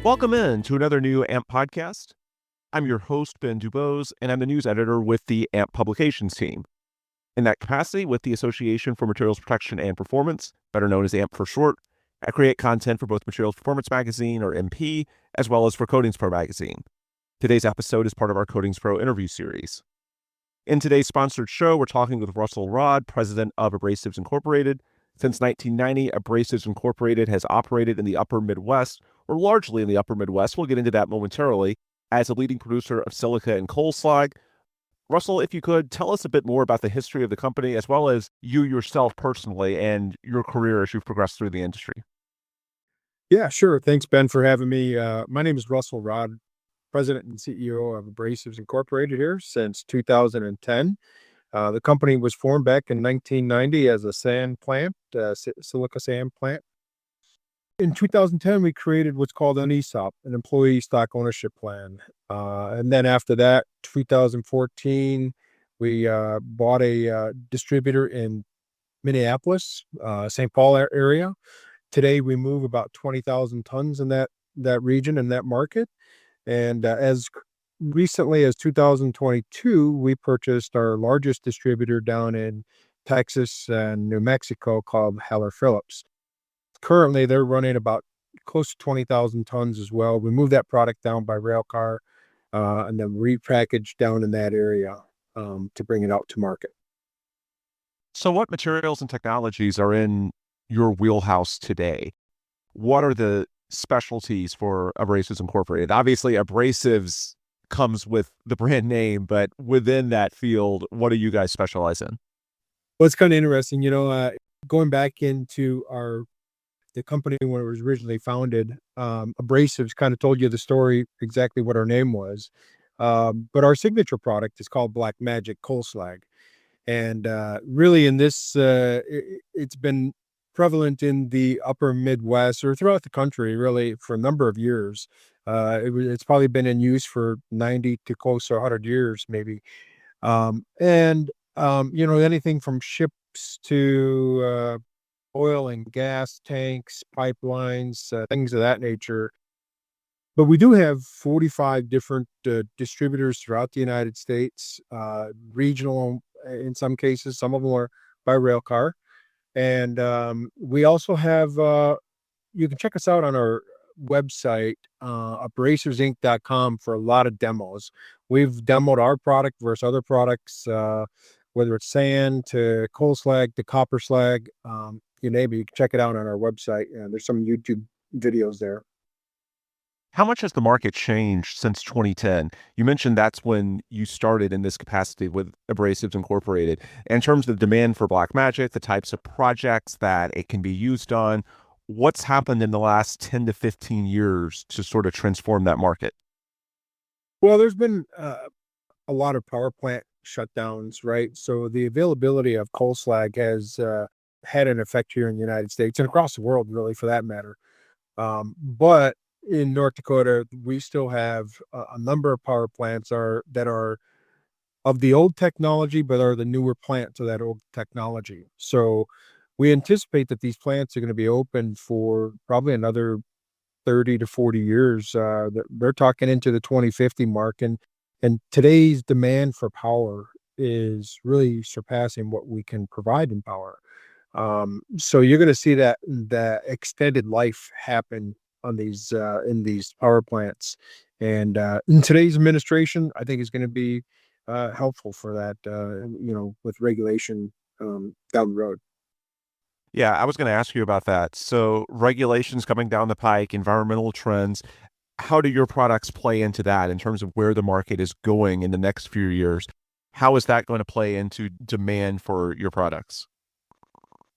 Welcome in to another new AMP podcast. I'm your host, Ben Dubose, and I'm the news editor with the AMP publications team. In that capacity, with the Association for Materials Protection and Performance, better known as AMP for short, I create content for both Materials Performance Magazine, or MP, as well as for Coatings Pro Magazine. Today's episode is part of our Coatings Pro interview series. In today's sponsored show, we're talking with Russell Rodd, president of Abrasives Inc. Since 1990, Abrasives Incorporated has operated in the upper Midwest, or largely in the upper Midwest, we'll get into that momentarily, as a leading producer of silica and coal slag. Russell, if you could, tell us a bit more about the history of the company, as well as you yourself personally and your career as you've progressed through the industry. Yeah, sure. Thanks, Ben, for having me. My name is Russell Rodd, president and CEO of Abrasives Incorporated here since 2010. The company was formed back in 1990 as a sand plant, silica sand plant. In 2010, we created what's called an ESOP, an employee stock ownership plan. And then after that, 2014, we bought a distributor in Minneapolis, St. Paul area. Today, we move about 20,000 tons in that region, in that market. And as recently as 2022, we purchased our largest distributor down in Texas and New Mexico called Heller Phillips. Currently, they're running about close to 20,000 tons as well. We move that product down by rail car and then repackage down in that area to bring it out to market. So what materials and technologies are in your wheelhouse today? What are the specialties for Abrasives Incorporated? Obviously, Abrasives comes with the brand name, but within that field, what do you guys specialize in? Well, it's kind of interesting, going back into the company when it was originally founded. Abrasives kind of told you the story, exactly what our name was. But our signature product is called Black Magic Coal Slag. And really in this, it's been prevalent in the upper Midwest or throughout the country, really, for a number of years. It's probably been in use for 90 to close to 100 years, maybe. Anything from ships to oil and gas tanks, pipelines, things of that nature. But we do have 45 different distributors throughout the United States, regional in some cases. Some of them are by rail car. And we also have, you can check us out on our website, abrasivesinc.com, for a lot of demos. We've demoed our product versus other products, whether it's sand to coal slag to copper slag. You name it, you can check it out on our website. There's some YouTube videos there. How much has the market changed since 2010? You mentioned that's when you started in this capacity with Abrasives Incorporated. In terms of demand for Black Magic, the types of projects that it can be used on, what's happened in the last 10 to 15 years to sort of transform that market? Well, there's been a lot of power plant shutdowns, right? So the availability of coal slag has had an effect here in the United States and across the world, really, for that matter. But in North Dakota, we still have a number of power plants that are of the old technology, but are the newer plants of that old technology. So we anticipate that these plants are going to be open for probably another 30 to 40 years. They're talking into the 2050 mark. And today's demand for power is really surpassing what we can provide in power. So you're going to see that extended life happen on these in these power plants, and in today's administration, I think is going to be helpful for that. With regulation down the road. Yeah, I was going to ask you about that. So, regulations coming down the pike, environmental trends, how do your products play into that in terms of where the market is going in the next few years? How is that going to play into demand for your products?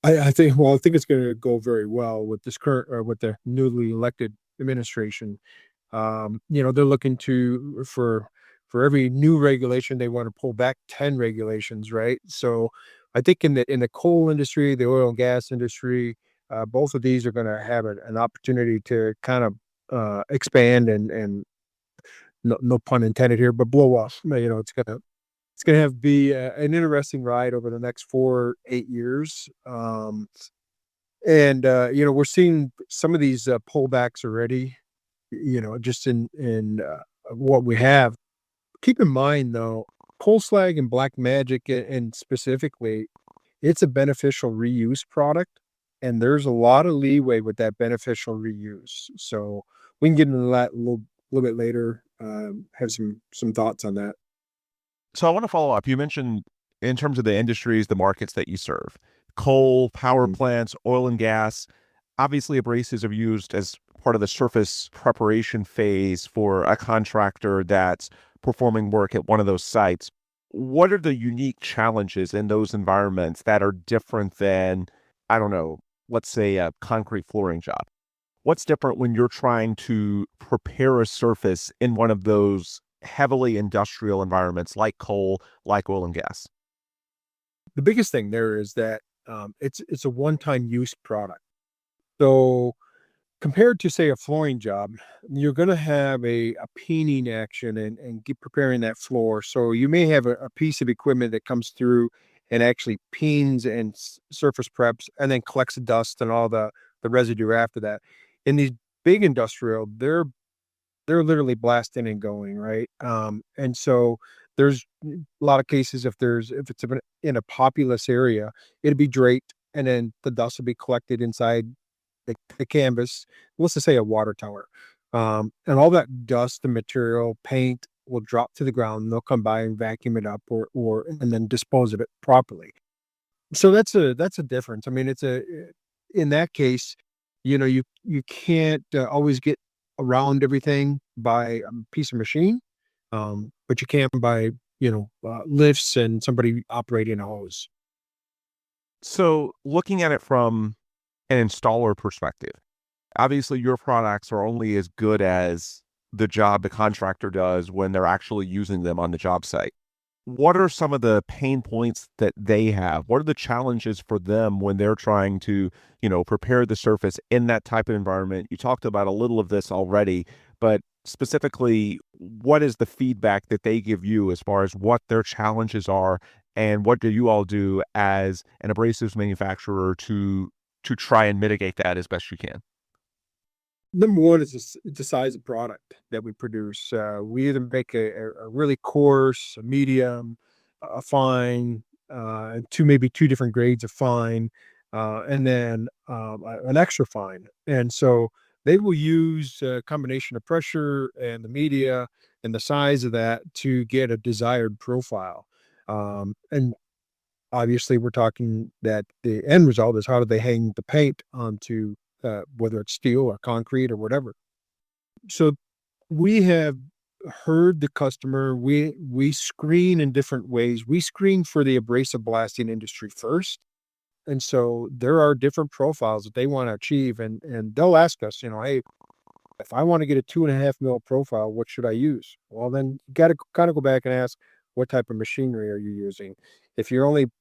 I think it's going to go very well with this current or with the newly elected administration. They're looking for every new regulation, they want to pull back 10 regulations, right? So I think in the coal industry, the oil and gas industry, both of these are going to have an opportunity to kind of expand and no pun intended here, but blow off. It's gonna be an interesting ride over the next 4-8 years. We're seeing some of these pullbacks already. just in what we have. Keep in mind though, coal slag and black magic and specifically, it's a beneficial reuse product, and there's a lot of leeway with that beneficial reuse. So we can get into that a little bit later. Have some thoughts on that. So I want to follow up. You mentioned in terms of the industries, the markets that you serve, coal, power Mhm. plants, oil and gas. Obviously, abrasives are used as part of the surface preparation phase for a contractor that's performing work at one of those sites. What are the unique challenges in those environments that are different than, I don't know, let's say a concrete flooring job? What's different when you're trying to prepare a surface in one of those heavily industrial environments like coal, like oil and gas? The biggest thing there is that it's a one-time use product. So compared to say a flooring job, you're going to have a peening action and get preparing that floor. So you may have a piece of equipment that comes through and actually peens and surface preps and then collects the dust and all the residue after that. In these big industrial, they're literally blasting and going, right? And so there's a lot of cases if it's in a populous area, it'd be draped and then the dust will be collected inside the canvas, let's just say a water tower. And all that dust and material, paint will drop to the ground. And they'll come by and vacuum it up or and then dispose of it properly. So that's a difference. I mean, in that case, you can't always get around everything by a piece of machine, but you can by lifts and somebody operating a hose. So, looking at it from an installer perspective, obviously your products are only as good as the job the contractor does when they're actually using them on the job site. What are some of the pain points that they have? What are the challenges for them when they're trying to, prepare the surface in that type of environment? You talked about a little of this already, but specifically, what is the feedback that they give you as far as what their challenges are, and what do you all do as an abrasives manufacturer to try and mitigate that as best you can? Number one is the size of product that we produce. We either make a really coarse, a medium, a fine, and maybe two different grades of fine, and then an extra fine. And so they will use a combination of pressure and the media and the size of that to get a desired profile. And obviously, we're talking that the end result is how do they hang the paint onto whether it's steel or concrete or whatever. So we have heard the customer. We screen in different ways. We screen for the abrasive blasting industry first, and so there are different profiles that they want to achieve, and they'll ask us, hey, if I want to get a 2.5 mil profile, what should I use? Well, then you got to kind of go back and ask, what type of machinery are you using? If you're only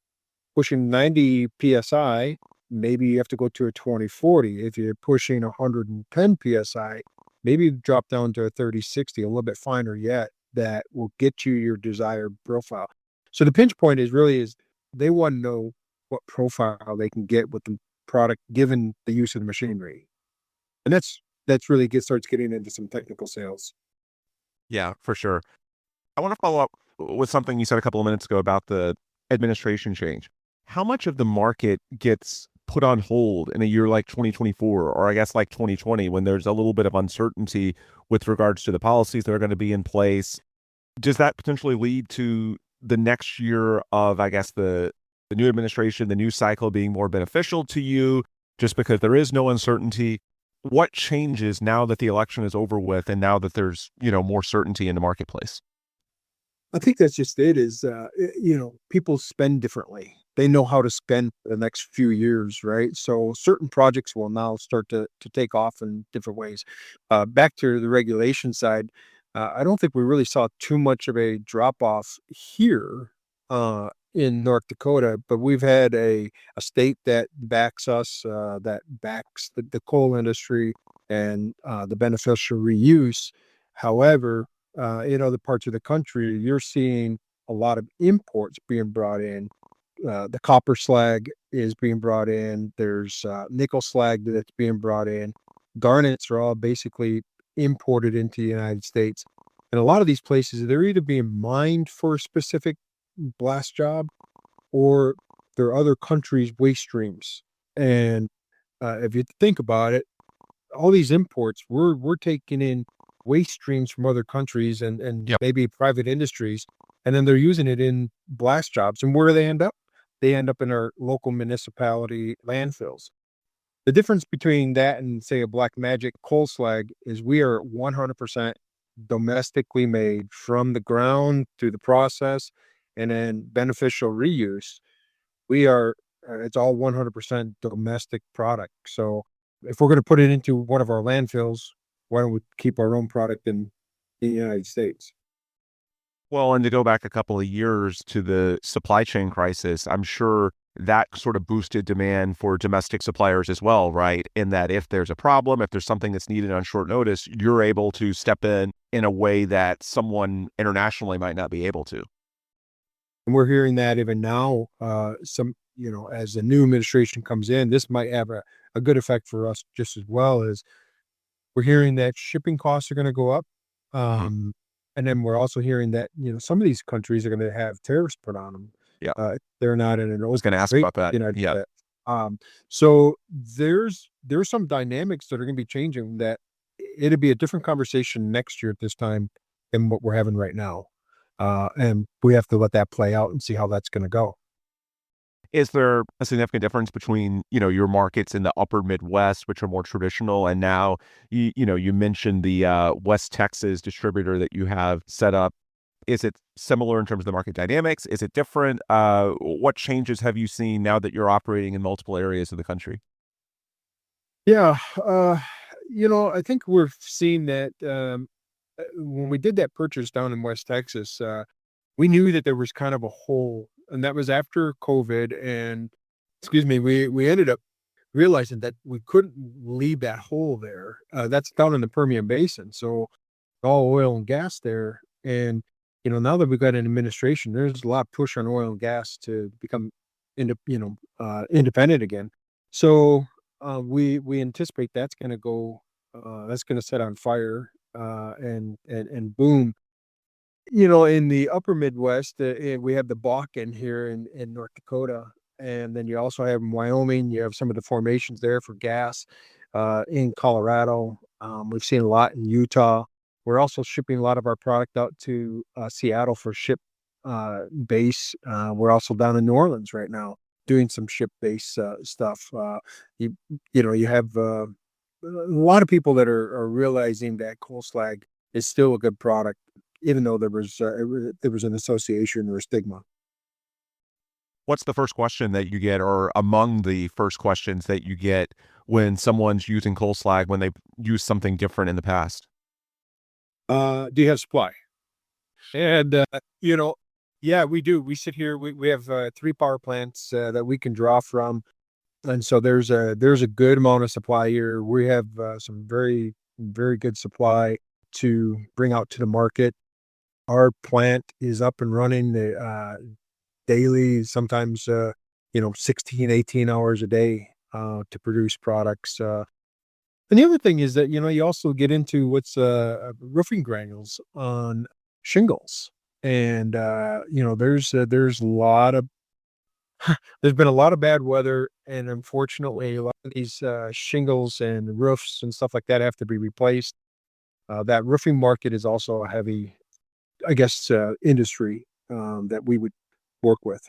pushing 90 PSI, maybe you have to go to a 2040. If you're pushing 110 PSI, maybe you drop down to a 3060, a little bit finer yet, that will get you your desired profile. So the pinch point is they want to know what profile they can get with the product given the use of the machinery. And that's really starts getting into some technical sales. Yeah, for sure. I want to follow up with something you said a couple of minutes ago about the administration change. How much of the market gets put on hold in a year like 2024, or I guess like 2020, when there's a little bit of uncertainty with regards to the policies that are going to be in place? Does that potentially lead to the next year of, I guess, the new administration, the new cycle being more beneficial to you just because there is no uncertainty? What changes now that the election is over with and now that there's, more certainty in the marketplace? I think that's just it is, people spend differently. They know how to spend for the next few years, right? So certain projects will now start to take off in different ways. Back to the regulation side, I don't think we really saw too much of a drop off here in North Dakota, but we've had a state that backs us, that backs the coal industry and the beneficial reuse. However, in other parts of the country, you're seeing a lot of imports being brought in. The copper slag is being brought in. There's nickel slag that's being brought in. Garnets are all basically imported into the United States. And a lot of these places, they're either being mined for a specific blast job or there are other countries' waste streams. And if you think about it, all these imports, we're taking in waste streams from other countries and Yep. maybe private industries, and then they're using it in blast jobs. And where do they end up? They end up in our local municipality landfills. The difference between that and say a Black Magic coal slag is we are 100% domestically made from the ground through the process and then beneficial reuse. We are, it's all 100% domestic product. So if we're going to put it into one of our landfills, why don't we keep our own product in the United States? Well, and to go back a couple of years to the supply chain crisis, I'm sure that sort of boosted demand for domestic suppliers as well, right? In that if there's a problem, if there's something that's needed on short notice, you're able to step in a way that someone internationally might not be able to. And we're hearing that even now, as the new administration comes in, this might have a good effect for us just as well as we're hearing that shipping costs are going to go up. Mhm. Um, and then we're also hearing that, some of these countries are going to have tariffs put on them. Yeah. They're not in an I was open going to ask trade, about that. Yeah. so there's some dynamics that are going to be changing that it'll be a different conversation next year at this time than what we're having right now. And we have to let that play out and see how that's going to go. Is there a significant difference between, your markets in the upper Midwest, which are more traditional, and now you mentioned the West Texas distributor that you have set up. Is it similar in terms of the market dynamics? Is it different? What changes have you seen now that you're operating in multiple areas of the country? Yeah, I think we're seeing that when we did that purchase down in West Texas, we knew that there was kind of a hole, and that was after COVID. And excuse me, we ended up realizing that we couldn't leave that hole there. That's down in the Permian Basin, so all oil and gas there. And now that we've got an administration, there's a lot of push on oil and gas to become independent again. So we anticipate that's going to go, that's going to set on fire, and boom. In the upper Midwest, we have the Bakken here in North Dakota, and then you also have in Wyoming. You have some of the formations there for gas. In Colorado, we've seen a lot in Utah. We're also shipping a lot of our product out to Seattle for ship base. We're also down in New Orleans right now doing some ship base stuff. You have a lot of people that are realizing that coal slag is still a good product, even though there was an association or a stigma. What's the first question that you get, or among the first questions that you get when someone's using coal slag when they've used something different in the past? Do you have supply? And yeah, we do. We sit here. We have three power plants that we can draw from, and so there's a good amount of supply here. We have some very good supply to bring out to the market. Our plant is up and running daily, sometimes 16, 18 hours a day to produce products. And the other thing is that you also get into what's roofing granules on shingles, and there's a lot of there's been a lot of bad weather, and unfortunately, a lot of these shingles and roofs and stuff like that have to be replaced. That roofing market is also a heavy, I guess, industry that we would work with.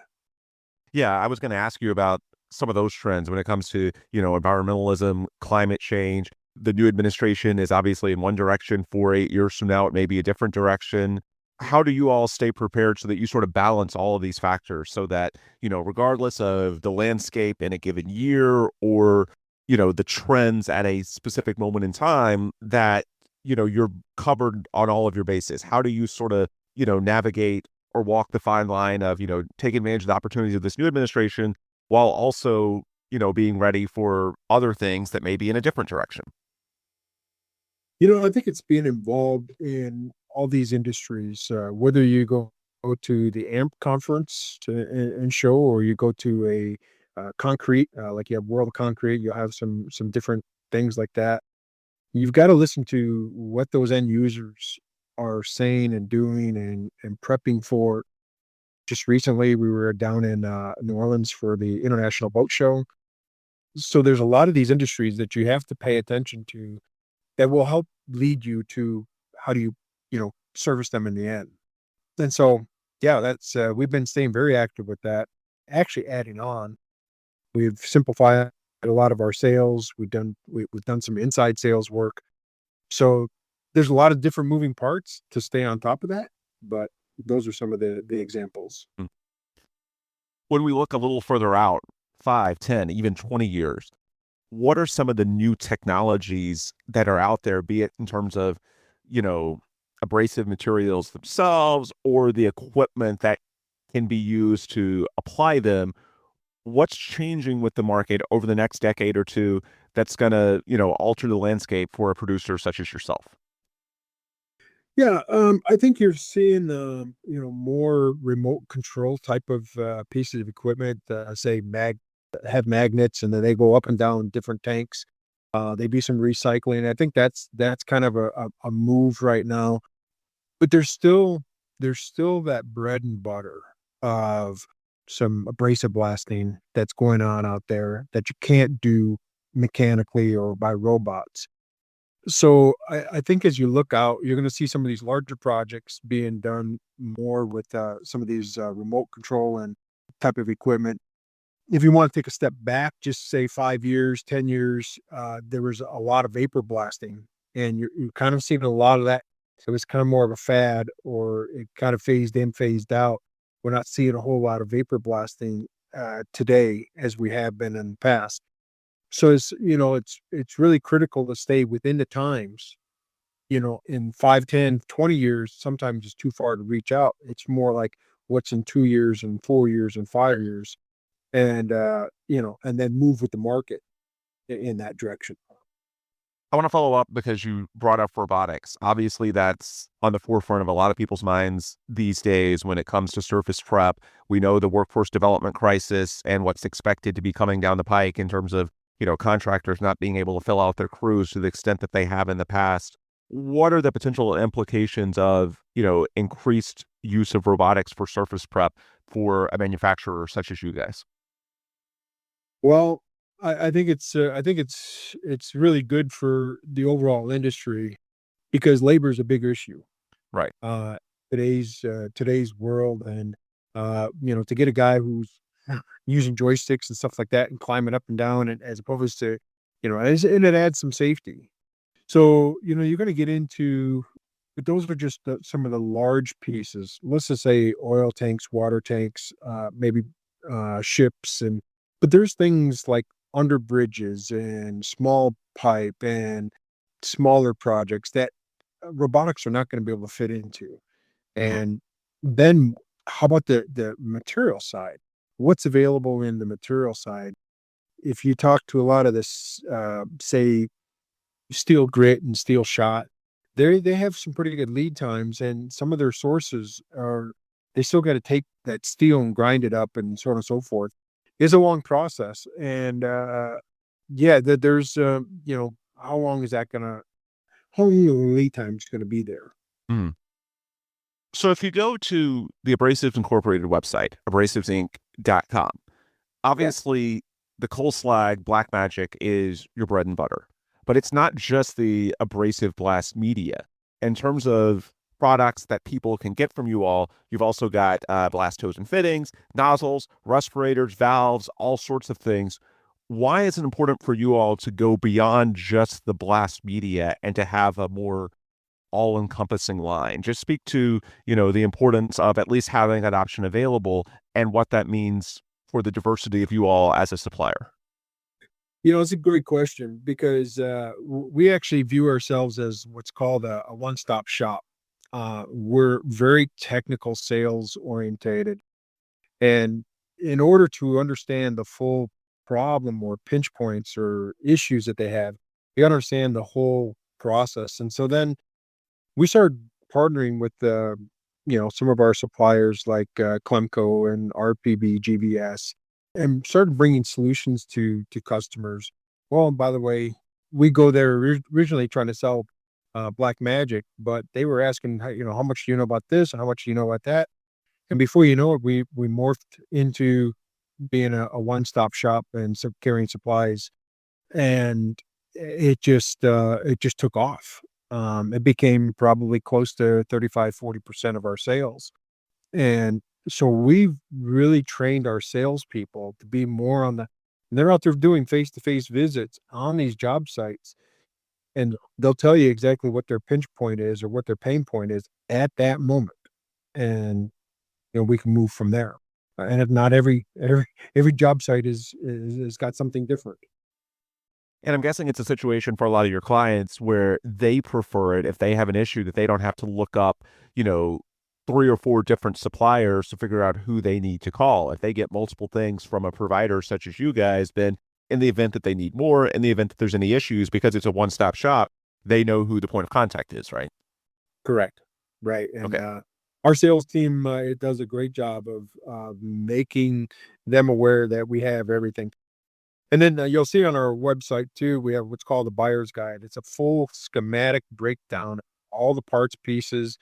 Yeah, I was going to ask you about some of those trends when it comes to, environmentalism, climate change. The new administration is obviously in one direction. 4 8 years from now, it may be a different direction. How do you all stay prepared so that you sort of balance all of these factors so that, regardless of the landscape in a given year or, the trends at a specific moment in time, that, you're covered on all of your bases? How do you sort of, navigate or walk the fine line of, taking advantage of the opportunities of this new administration while also, being ready for other things that may be in a different direction? I think it's being involved in all these industries, whether you go to the AMP conference and show, or you go to a concrete, like you have World of Concrete, you'll have some different things like that. you've got to listen to what those end users are saying and doing and prepping for. Just recently, we were down in New Orleans for the International Boat Show. So there's a lot of these industries that you have to pay attention to that will help lead you to how do you service them in the end. And so, yeah, that's we've been staying very active with that. Actually, adding on, we've simplified a lot of our sales. We've done some inside sales work. So there's a lot of different moving parts to stay on top of that. But those are some of the examples. Mm. When we look a little further out, 5, 10, even 20 years, what are some of the new technologies that are out there, be it in terms of, you know, abrasive materials themselves or the equipment that can be used to apply them? What's changing with the market over the next decade or two that's gonna, alter the landscape for a producer such as yourself? Yeah, I think you're seeing more remote control type of pieces of equipment. Say have magnets, and then they go up and down different tanks. They do some recycling. I think that's kind of a move right now. But there's still that bread and butter of some abrasive blasting that's going on out there that you can't do mechanically or by robots. So I think as you look out, you're going to see some of these larger projects being done more with some of these remote control and type of equipment. If you want to take a step back, just say 5 years, 10 years, there was a lot of vapor blasting, and you're kind of seeing a lot of that. So it's kind of more of a fad, or it kind of phased in, phased out. We're not seeing a whole lot of vapor blasting today as we have been in the past. So it's really critical to stay within the times. In 5, 10, 20 years, sometimes it's too far to reach out. It's more like what's in 2 years and 4 years and 5 years, and then move with the market in that direction. I want to follow up because you brought up robotics. Obviously, that's on the forefront of a lot of people's minds these days when it comes to surface prep. We know the workforce development crisis and what's expected to be coming down the pike in terms of, contractors not being able to fill out their crews to the extent that they have in the past. What are the potential implications of, increased use of robotics for surface prep for a manufacturer such as you guys? Well, I think it's really good for the overall industry because labor is a big issue. Right. uh, today's world, and to get a guy who's using joysticks and stuff like that and climbing up and down, and as opposed to, and it adds some safety. So you're going to get into, but those are just some of the large pieces. Let's just say oil tanks, water tanks, maybe ships, and but there's things like under bridges and small pipe and smaller projects that robotics are not going to be able to fit into. Mhm. And then how about the material side? What's available in the material side? If you talk to a lot of this, say, steel grit and steel shot, they have some pretty good lead times, and some of their sources are they still got to take that steel and grind it up and so on and so forth. It's a long process, and yeah, there's how long is that gonna how long are the lead times gonna be there? Mhm. So if you go to the Abrasives Incorporated website, abrasivesinc.com, Yeah. obviously the coal slag black magic is your bread and butter, but it's not just the abrasive blast media. In terms of products that people can get from you all, you've also got blast hose and fittings, nozzles, respirators, valves, all sorts of things. Why is it important for you all to go beyond just the blast media and to have a more all-encompassing line? Just speak to, the importance of at least having that option available and what that means for the diversity of you all as a supplier. It's a great question because we actually view ourselves as what's called a one-stop shop. We're very technical sales orientated. And in order to understand the full problem or pinch points or issues that they have, you understand the whole process. And so then we started partnering with some of our suppliers like Clemco and RPB, GVS, and started bringing solutions to customers. Well, by the way, we go there originally trying to sell Black Magic, but they were asking, how much do you know about this and how much do you know about that? And before you know it, we morphed into being a one-stop shop and carrying supplies, and it just took off. It became probably close to 35-40% of our sales. And so we've really trained our salespeople to be more on they're out there doing face-to-face visits on these job sites, and they'll tell you exactly what their pinch point is or what their pain point is at that moment. And, we can move from there. And if not every job site is got something different. And I'm guessing it's a situation for a lot of your clients where they prefer it if they have an issue that they don't have to look up, you know, 3 or 4 different suppliers to figure out who they need to call. If they get multiple things from a provider such as you guys, then in the event that they need more, in the event that there's any issues, because it's a one-stop shop, they know who the point of contact is, right? Correct. Right. And Okay. our sales team, it does a great job of making them aware that we have everything. And then you'll see on our website too, we have what's called a buyer's guide. It's a full schematic breakdown, all the parts pieces.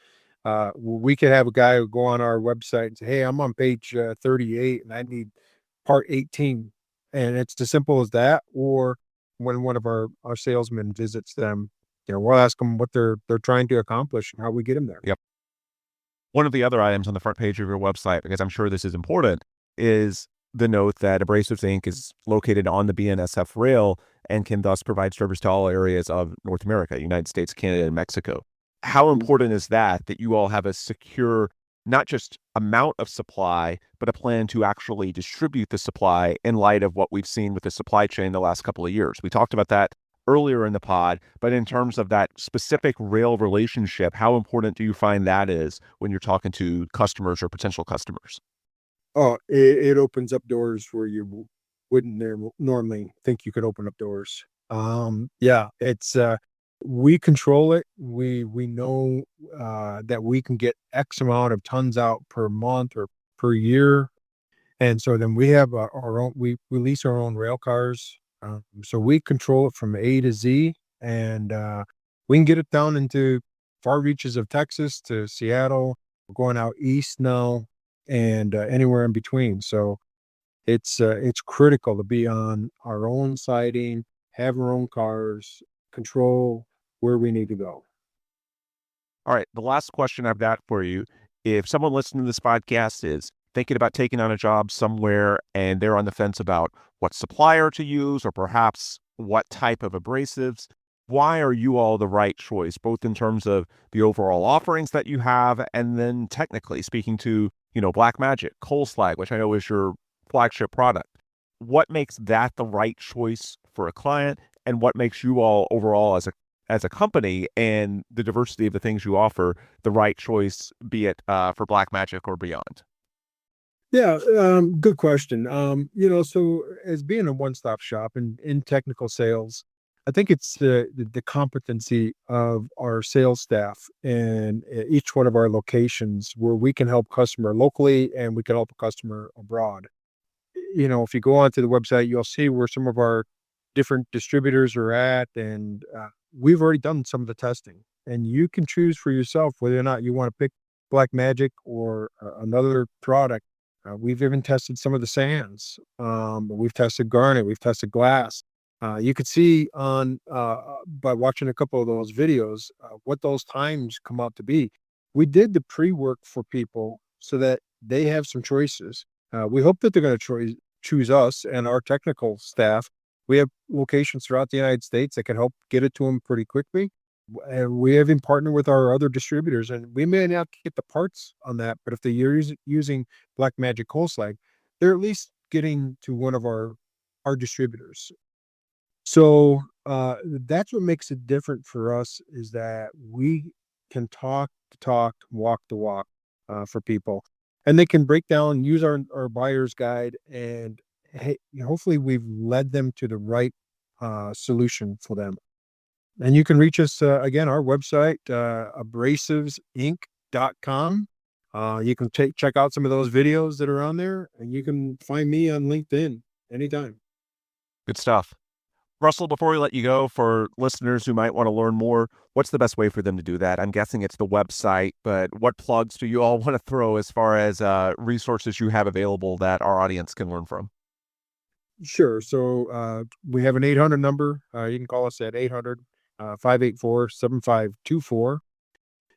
We could have a guy who go on our website and say, "Hey, I'm on page 38 and I need part 18." And it's as simple as that. Or when one of our salesmen visits them, we'll ask them what they're trying to accomplish and how we get them there. Yep. One of the other items on the front page of your website, because I'm sure this is important, is the note that Abrasives Inc. is located on the BNSF rail and can thus provide service to all areas of North America, United States, Canada, and Mexico. How important is that you all have a secure, not just amount of supply, but a plan to actually distribute the supply in light of what we've seen with the supply chain the last couple of years? We talked about that earlier in the pod, but in terms of that specific rail relationship, how important do you find that is when you're talking to customers or potential customers? Oh, it opens up doors where you wouldn't normally think you could open up doors. Yeah, it's we control it. We know that we can get X amount of tons out per month or per year, and so then we have our own. We release our own rail cars, so we control it from A to Z, and we can get it down into far reaches of Texas to Seattle. We're going out east now, and anywhere in between. So it's critical to be on our own siding, have our own cars, control where we need to go. All right. The last question I've got for you, if someone listening to this podcast is thinking about taking on a job somewhere and they're on the fence about what supplier to use or perhaps what type of abrasives, why are you all the right choice, both in terms of the overall offerings that you have and then technically speaking to, Black Magic, Coal Slag, which I know is your flagship product. What makes that the right choice for a client and what makes you all overall as a company and the diversity of the things you offer the right choice, be it for Black Magic or beyond? Yeah, good question. So as being a one-stop shop in technical sales, I think it's the competency of our sales staff in each one of our locations where we can help customer locally and we can help a customer abroad. If you go onto the website, you'll see where some of our different distributors are at, and we've already done some of the testing. And you can choose for yourself whether or not you want to pick Black Magic or another product. We've even tested some of the sands. We've tested garnet. We've tested glass. You could see by watching a couple of those videos what those times come out to be. We did the pre-work for people so that they have some choices. We hope that they're going to choose us and our technical staff. We have locations throughout the United States that can help get it to them pretty quickly. And we have been partnered with our other distributors, and we may not get the parts on that, but if they're using Black Magic Coal Slag, they're at least getting to one of our distributors. So that's what makes it different for us is that we can talk the talk, walk the walk for people, and they can break down, use our buyer's guide, and hey, hopefully we've led them to the right solution for them. And you can reach us again, our website, abrasivesinc.com. You can check out some of those videos that are on there, and you can find me on LinkedIn anytime. Good stuff. Russell, before we let you go, for listeners who might want to learn more, what's the best way for them to do that? I'm guessing it's the website, but what plugs do you all want to throw as far as resources you have available that our audience can learn from? Sure. So we have an 800 number. You can call us at 800 584 7524.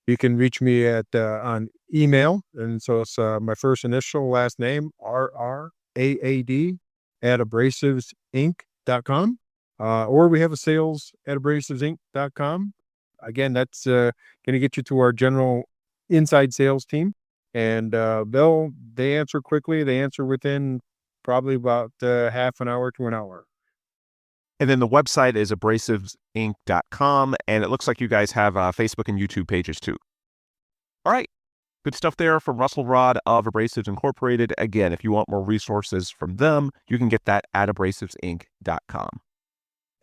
You can reach me at on email. And so it's my first initial, last name, RRAAD at abrasivesinc.com. Or we have a sales at abrasivesinc.com. Again, that's going to get you to our general inside sales team. And they answer quickly. They answer within probably about half an hour to an hour. And then the website is abrasivesinc.com, and it looks like you guys have Facebook and YouTube pages too. All right. Good stuff there from Russell Rod of Abrasives Incorporated. Again, if you want more resources from them, you can get that at abrasivesinc.com.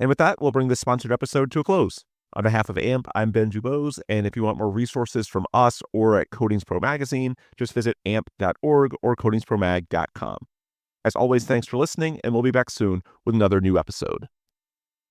And with that, we'll bring this sponsored episode to a close. On behalf of AMP, I'm Ben Dubose, and if you want more resources from us or at Coatings Pro Magazine, just visit amp.org or coatingspromag.com. As always, thanks for listening, and we'll be back soon with another new episode.